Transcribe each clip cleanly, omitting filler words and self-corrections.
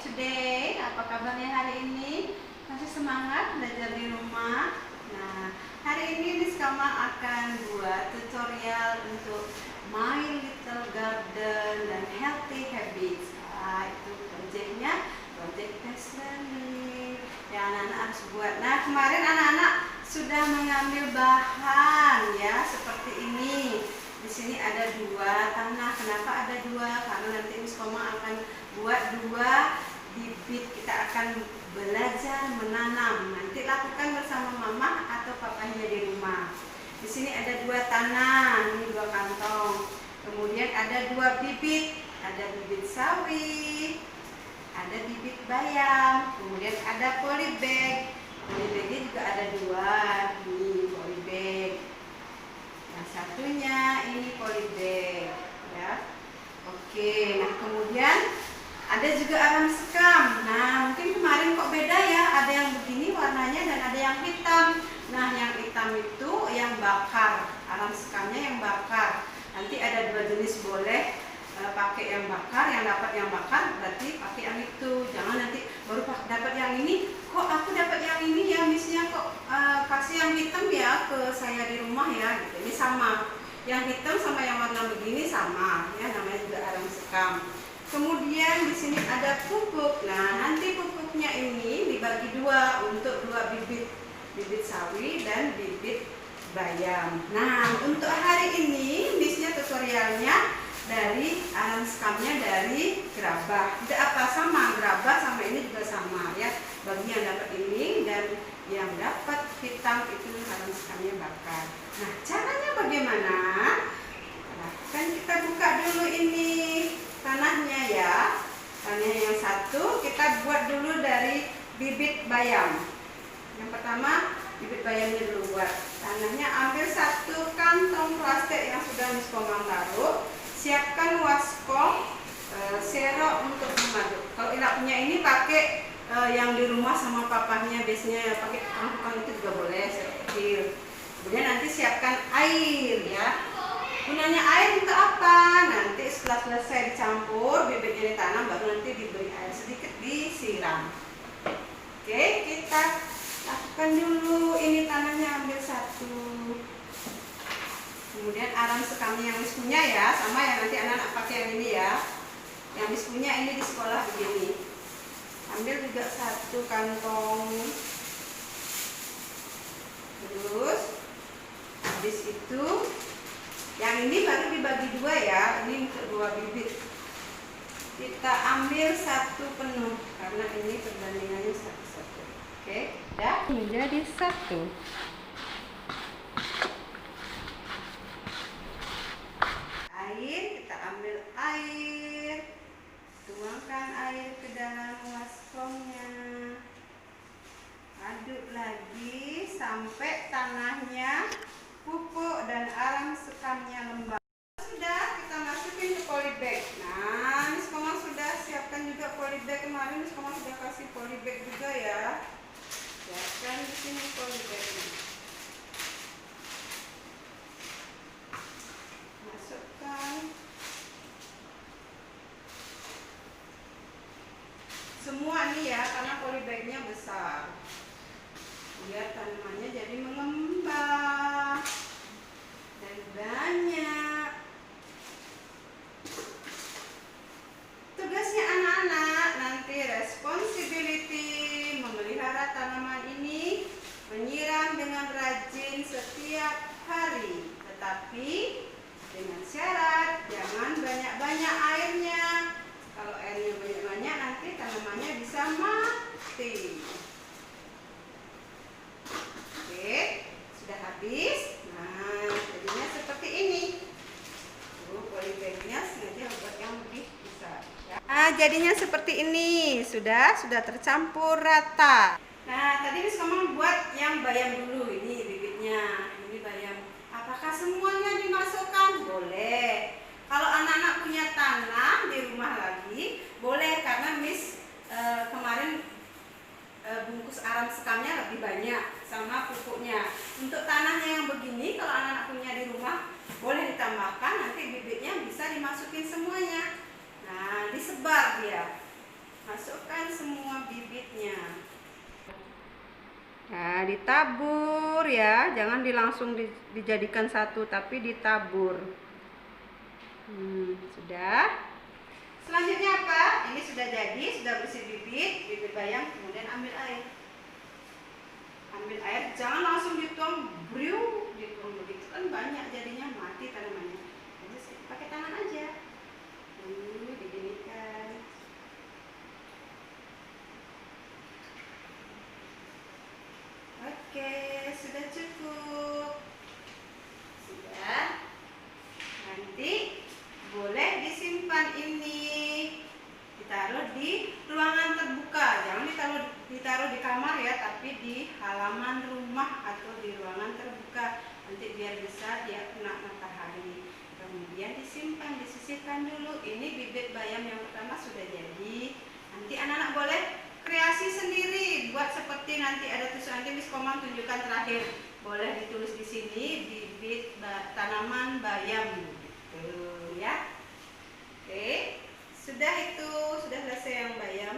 today. Apa kabarnya hari ini? Masih semangat belajar di rumah? Nah, hari ini Miss Kama akan buat tutorial untuk My Little Garden dan Healthy Habits. Itu proyeknya, project test learning yang anak-anak harus buat. Nah, kemarin anak-anak sudah mengambil bahan ya, seperti ini. Di sini ada 2 tanah. Kenapa ada 2? Karena nanti Miss Koma akan buat 2 bibit. Kita akan belajar menanam. Nanti lakukan bersama mama atau papanya di rumah. Di sini ada 2 tanah, ini 2 kantong. Kemudian ada 2 bibit. Ada bibit sawi, ada bibit bayam. Kemudian ada polybag. Polybagnya juga ada 2. Ini polybag. Yang satunya ini polybag ya. Oke, nah kemudian ada juga arang sekam. Nah, mungkin kemarin kok beda ya, ada yang begini warnanya dan ada yang hitam. Nah, yang hitam itu yang bakar, arang sekamnya yang bakar. Nanti ada 2 jenis, boleh pakai yang bakar, yang dapat yang bakar berarti pakai yang itu. Jangan nanti baru dapat yang ini, kok aku dapat yang ini ya, misalnya kok kasih yang hitam ya ke saya di rumah ya gitu. Ini sama, yang hitam sama yang warna begini sama ya, namanya juga arang sekam. Kemudian di sini ada pupuk. Nah, nanti pupuknya ini dibagi 2 untuk 2 bibit, bibit sawi dan bibit bayam. Nah, untuk hari ini bisnya tutorialnya dari arang sekamnya dari gerabah. Tidak apa, sama gerabah sama ini juga sama ya. Bagi yang dapat ini dan yang dapat hitam itu arang sekamnya bakar. Nah, caranya bagaimana? Nah, kan kita buka dulu ini tanahnya ya. Tanahnya yang satu kita buat dulu dari bibit bayam. Yang pertama bibit bayamnya dulu buat. Tanahnya ambil 1 kantong plastik yang sudah Miss Komang taruh. Siapkan waskom, serok untuk mengaduk. Kalau tidak punya ini pakai yang di rumah sama papahnya, biasanya pakai tukang itu juga boleh, serok kecil. Kemudian nanti siapkan air ya. Gunanya air untuk apa? Nanti setelah selesai dicampur, bibitnya ditanam, baru nanti diberi air sedikit, disiram. Oke, kita lakukan dulu. Ini tanahnya ambil 1. Kemudian arang sekamnya yang Miss punya ya, sama ya, nanti anak-anak pakai yang ini ya. Yang Miss punya ini di sekolah begini. Ambil juga 1 kantong. Terus habis itu yang ini baru dibagi 2 ya, ini untuk 2 bibit. Kita ambil 1 penuh karena ini perbandingannya 1:1. Oke, dah menjadi 1. Air, kita ambil air, tuangkan air ke dalam waskomnya, aduk lagi sampai tanahnya, pupuk dan arang sekamnya lembab. Sudah, kita masukin ke polybag. Nah, Miss Komang sudah siapkan juga polybag. Kemarin Miss Komang sudah kasih polybag juga ya. Siapkan di sini polybagnya. Masukkan semua nih ya, karena polybagnya besar. Biar tanamannya jadi mengembang dan banyak. Tugasnya anak-anak nanti responsibility memelihara tanaman ini, menyiram dengan rajin setiap hari. Tetapi dengan syarat jangan banyak-banyak airnya. Kalau airnya banyak-banyak nanti tanamannya bisa mati. Oke, sudah habis. Nah, jadinya seperti ini. Polybagnya sengaja buat yang lebih besar ya. Nah, jadinya seperti ini. Sudah tercampur rata. Nah, tadi Miss Komang buat yang bayam dulu. Ini bibitnya. Ini bayam. Apakah semuanya dimasukkan? Boleh. Kalau anak-anak punya tanah di rumah lagi, boleh, karena Miss kemarin bungkus arang sekamnya lebih banyak sama pupuknya. Untuk tanahnya yang begini, kalau anak-anak punya di rumah, boleh ditambahkan, nanti bibitnya bisa dimasukin semuanya. Nah, disebar dia. Masukkan bibitnya. Nah, ditabur ya, jangan langsung dijadikan satu, tapi ditabur. Sudah. Selanjutnya apa? Ini sudah jadi, sudah bersih bibit bayam, kemudian ambil air. Ambil air, jangan langsung dituang, dituang begitu kan banyak jadinya, mati tanamannya. Jadi pakai tangan aja. Diginikan. Oke, sudah cukup. Sudah. Nanti boleh disimpan ini. Ditaruh di ruangan terbuka. Jangan ditaruh di kamar ya, tapi di halaman rumah atau di ruangan terbuka. Nanti biar bisa dia kena matahari. Kemudian disimpan, disisihkan dulu. Ini bibit bayam yang pertama sudah jadi. Nanti anak-anak boleh kreasi sendiri, buat seperti nanti ada tulisan, nanti Miss Komang tunjukkan terakhir. Boleh ditulis di sini bibit tanaman bayam gitu ya. Oke. Sudah itu, sudah selesai yang bayam.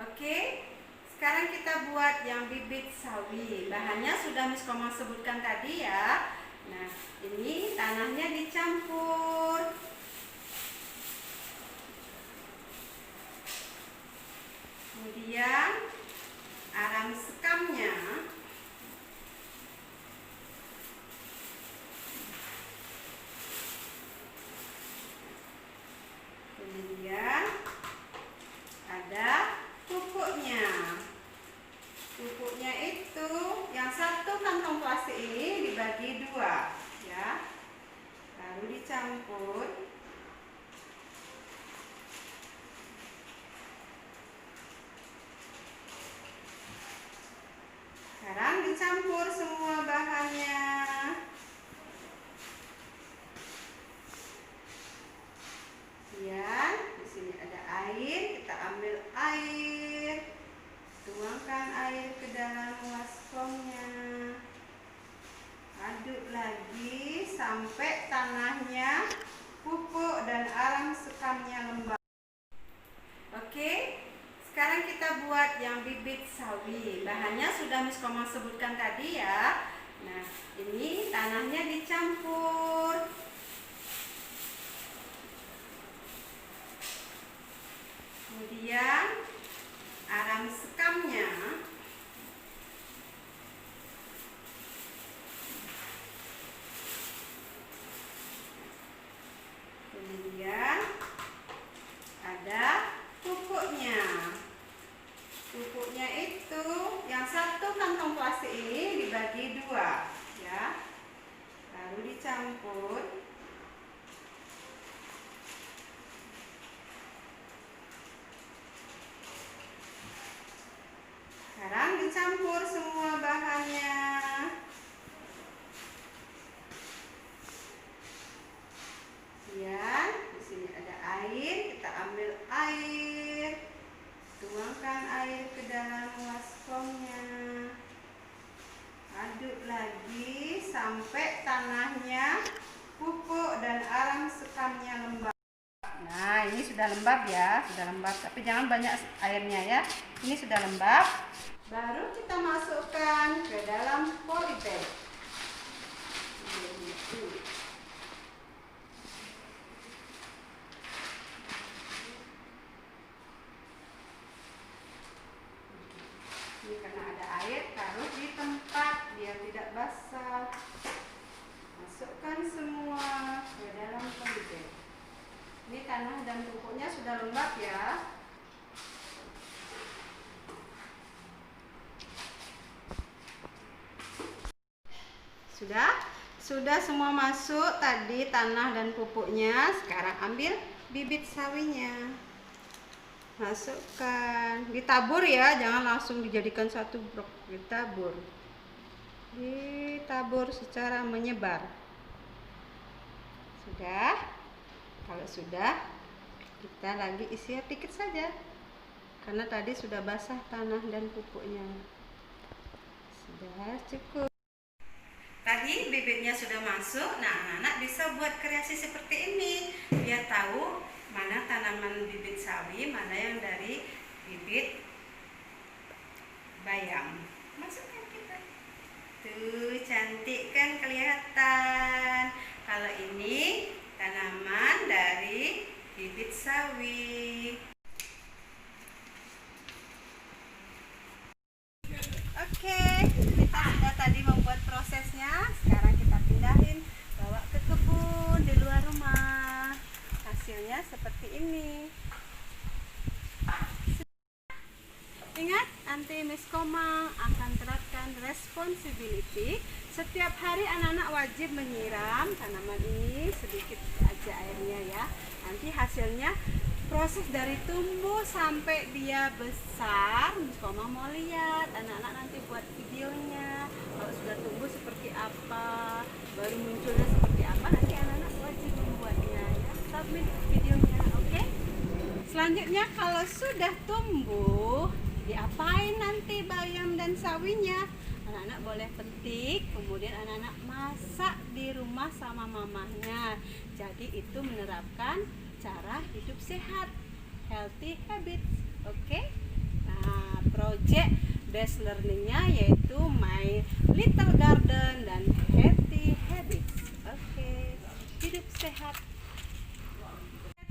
Oke. Sekarang kita buat yang bibit sawi. Bahannya sudah Miss Komang sebutkan tadi ya. Nah, ini tanahnya dicampur. Kemudian aram sekamnya. Kemudian ada pupuknya. Pupuknya itu yang satu kantong plastik ini dibagi dua ya. Lalu dicampur. Sekarang dicampur semua bahannya. Kemudian di sini ada air, kita ambil air, tuangkan air ke dalam waskomnya, aduk lagi sampai tanahnya, pupuk dan aram sekamnya lembab. Oke, sekarang kita buat yang bibit sawi. Bahannya sudah Miss Komang sebutkan tadi ya. Nah, ini tanahnya dicampur. Kemudian aram sekamnya. Kemudian ada pupuknya. Pupuknya itu yang satu kantong plastik ini dibagi dua ya. Lalu dicampur. Sekarang dicampur semua bahannya. Kemudian di sini ada air, kita ambil air, tuangkan air ke dalam waskomnya, aduk lagi sampai tanahnya, pupuk dan aram sekamnya lembab. Nah, ini sudah lembab ya, sudah lembab, tapi jangan banyak airnya ya. Ini sudah lembab. Baru kita masukkan ke dalam polybag. Ini karena ada air, taruh di tempat biar tidak basah. Masukkan semua ke dalam polybag. Ini tanah dan pupuknya sudah lembab ya. Sudah semua masuk tadi tanah dan pupuknya. Sekarang ambil bibit sawinya. Masukkan. Ditabur ya, jangan langsung dijadikan satu brok. Ditabur. Ditabur secara menyebar. Sudah? Kalau sudah, kita lagi isi dikit saja. Karena tadi sudah basah tanah dan pupuknya. Sudah cukup. Tadi bibitnya sudah masuk. Nah, anak-anak bisa buat kreasi seperti ini. Biar tahu mana tanaman bibit sawi, mana yang dari bibit akan kelihatan. Kalau ini tanaman dari bibit sawi. Oke, kita sudah tadi membuat prosesnya. Sekarang kita pindahin, bawa ke kebun di luar rumah. Hasilnya seperti ini. Ingat, nanti Miss Komang akan terapkan responsibility. Setiap hari anak-anak wajib menyiram tanaman ini sedikit aja airnya ya. Nanti hasilnya proses dari tumbuh sampai dia besar. Miss Komang mau lihat, anak-anak nanti buat videonya. Kalau sudah tumbuh seperti apa, baru munculnya seperti apa, nanti anak-anak wajib membuatnya ya. Submit videonya, oke? Selanjutnya kalau sudah tumbuh, diapain nanti bayam dan sawinya? Anak-anak boleh petik, kemudian anak-anak masak di rumah sama mamahnya. Jadi itu menerapkan cara hidup sehat, healthy habits. Oke? Nah, project based learningnya yaitu My Little Garden dan Healthy Habits. Oke, hidup sehat.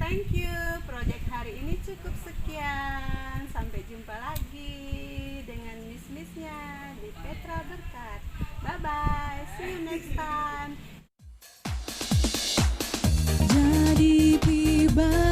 Thank you. Project hari ini cukup sekian. Sampai jumpa lagi dengan miss-missnya di Petra Berkat. Bye bye. See you next time. Jadi pribadi